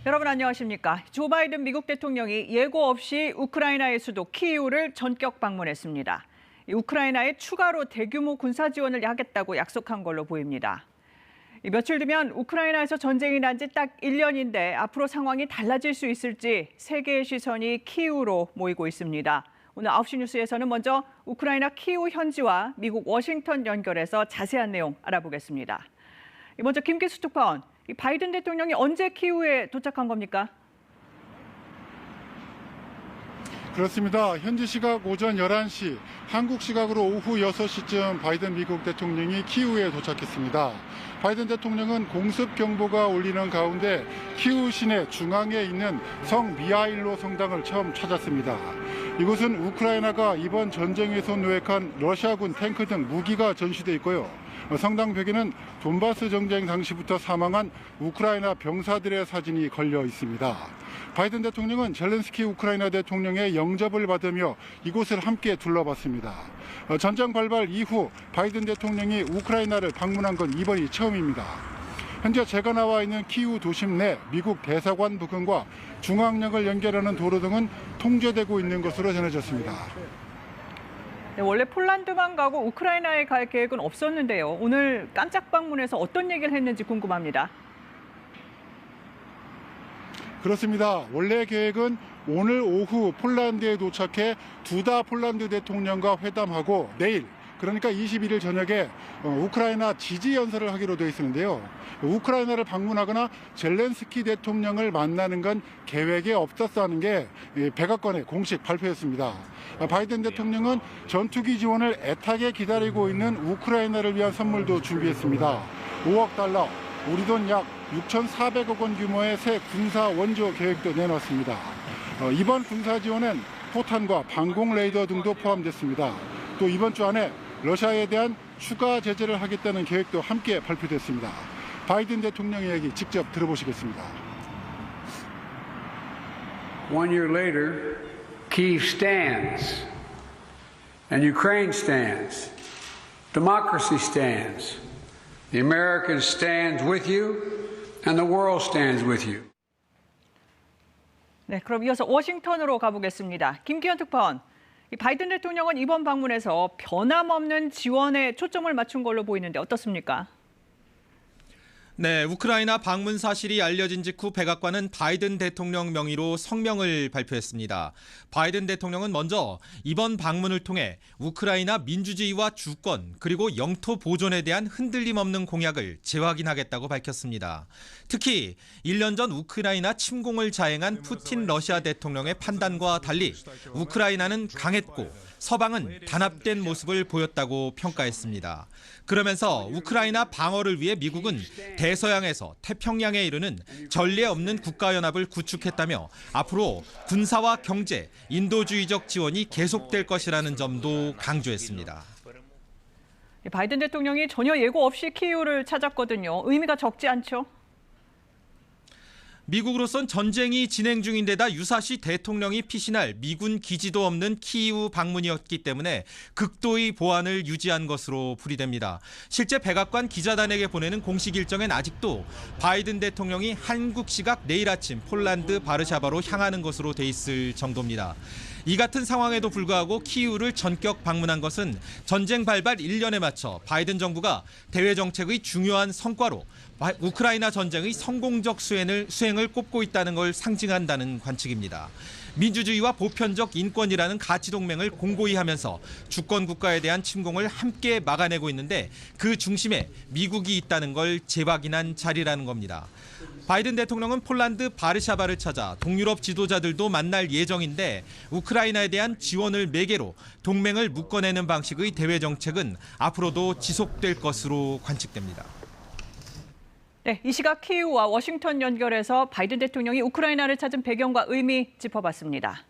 여러분 안녕하십니까? 조 바이든 미국 대통령이 예고 없이 우크라이나의 수도 키이우를 전격 방문했습니다. 우크라이나에 추가로 대규모 군사 지원을 하겠다고 약속한 걸로 보입니다. 며칠 뒤면 우크라이나에서 전쟁이 난 지 딱 1년인데 앞으로 상황이 달라질 수 있을지 세계의 시선이 키이우로 모이고 있습니다. 오늘 9시 뉴스에서는 먼저 우크라이나 키이우 현지와 미국 워싱턴 연결해서 자세한 내용 알아보겠습니다. 먼저 김기수 특파원, 바이든 대통령이 언제 키이우에 도착한 겁니까? 그렇습니다. 현지 시각 오전 11시, 한국 시각으로 오후 6시쯤 바이든 미국 대통령이 키이우에 도착했습니다. 바이든 대통령은 공습 경보가 울리는 가운데 키이우 시내 중앙에 있는 성 미하일로 성당을 처음 찾았습니다. 이곳은 우크라이나가 이번 전쟁에서 노획한 러시아군 탱크 등 무기가 전시돼 있고요. 성당 벽에는 돈바스 전쟁 당시부터 사망한 우크라이나 병사들의 사진이 걸려 있습니다. 바이든 대통령은 젤렌스키 우크라이나 대통령의 영접을 받으며 이곳을 함께 둘러봤습니다. 전쟁 발발 이후 바이든 대통령이 우크라이나를 방문한 건 이번이 처음입니다. 현재 제가 나와 있는 키이우 도심 내 미국 대사관 부근과 중앙역을 연결하는 도로 등은 통제되고 있는 것으로 전해졌습니다. 네, 원래 폴란드만 가고 우크라이나에 갈 계획은 없었는데요. 오늘 깜짝 방문해서 어떤 얘기를 했는지 궁금합니다. 그렇습니다. 원래 계획은 오늘 오후 폴란드에 도착해 두다 폴란드 대통령과 회담하고 내일, 그러니까 21일 저녁에 우크라이나 지지 연설을 하기로 되어 있었는데요. 우크라이나를 방문하거나 젤렌스키 대통령을 만나는 건 계획에 없었다는 게 백악관의 공식 발표였습니다. 바이든 대통령은 전투기 지원을 애타게 기다리고 있는 우크라이나를 위한 선물도 준비했습니다. 5억 달러, 우리 돈 약 6,400억 원 규모의 새 군사 원조 계획도 내놨습니다. 이번 군사 지원엔 포탄과 방공 레이더 등도 포함됐습니다. 또 이번 주 안에 러시아에 대한 추가 제재를 하겠다는 계획도 함께 발표됐습니다. 바이든 대통령의 얘기 직접 들어보시겠습니다. One year later, Kyiv stands, and Ukraine stands, democracy stands, the Americans stand with you, and the world stands with you. 네, 그럼 이어서 워싱턴으로 가보겠습니다. 김기현 특파원, 바이든 대통령은 이번 방문에서 변함없는 지원에 초점을 맞춘 걸로 보이는데 어떻습니까? 네, 우크라이나 방문 사실이 알려진 직후 백악관은 바이든 대통령 명의로 성명을 발표했습니다. 바이든 대통령은 먼저 이번 방문을 통해 우크라이나 민주주의와 주권 그리고 영토 보존에 대한 흔들림 없는 공약을 재확인하겠다고 밝혔습니다. 특히 1년 전 우크라이나 침공을 자행한 푸틴 러시아 대통령의 판단과 달리 우크라이나는 강했고 서방은 단합된 모습을 보였다고 평가했습니다. 그러면서 우크라이나 방어를 위해 미국은 대서양에서 태평양에 이르는 전례 없는 국가연합을 구축했다며 앞으로 군사와 경제, 인도주의적 지원이 계속될 것이라는 점도 강조했습니다. 바이든 대통령이 전혀 예고 없이 키이우를 찾았거든요. 의미가 적지 않죠? 미국으로선 전쟁이 진행 중인데다 유사시 대통령이 피신할 미군 기지도 없는 키이우 방문이었기 때문에 극도의 보안을 유지한 것으로 풀이됩니다. 실제 백악관 기자단에게 보내는 공식 일정엔 아직도 바이든 대통령이 한국 시각 내일 아침 폴란드 바르샤바로 향하는 것으로 돼 있을 정도입니다. 이 같은 상황에도 불구하고 키이우를 전격 방문한 것은 전쟁 발발 1년에 맞춰 바이든 정부가 대외 정책의 중요한 성과로 우크라이나 전쟁의 성공적 수행을 꼽고 있다는 걸 상징한다는 관측입니다. 민주주의와 보편적 인권이라는 가치 동맹을 공고히 하면서 주권 국가에 대한 침공을 함께 막아내고 있는데 그 중심에 미국이 있다는 걸 재확인한 자리라는 겁니다. 바이든 대통령은 폴란드 바르샤바를 찾아 동유럽 지도자들도 만날 예정인데 우크라이나에 대한 지원을 매개로 동맹을 묶어내는 방식의 대외 정책은 앞으로도 지속될 것으로 관측됩니다. 네, 이 시각 키이우와 워싱턴 연결해서 바이든 대통령이 우크라이나를 찾은 배경과 의미 짚어봤습니다.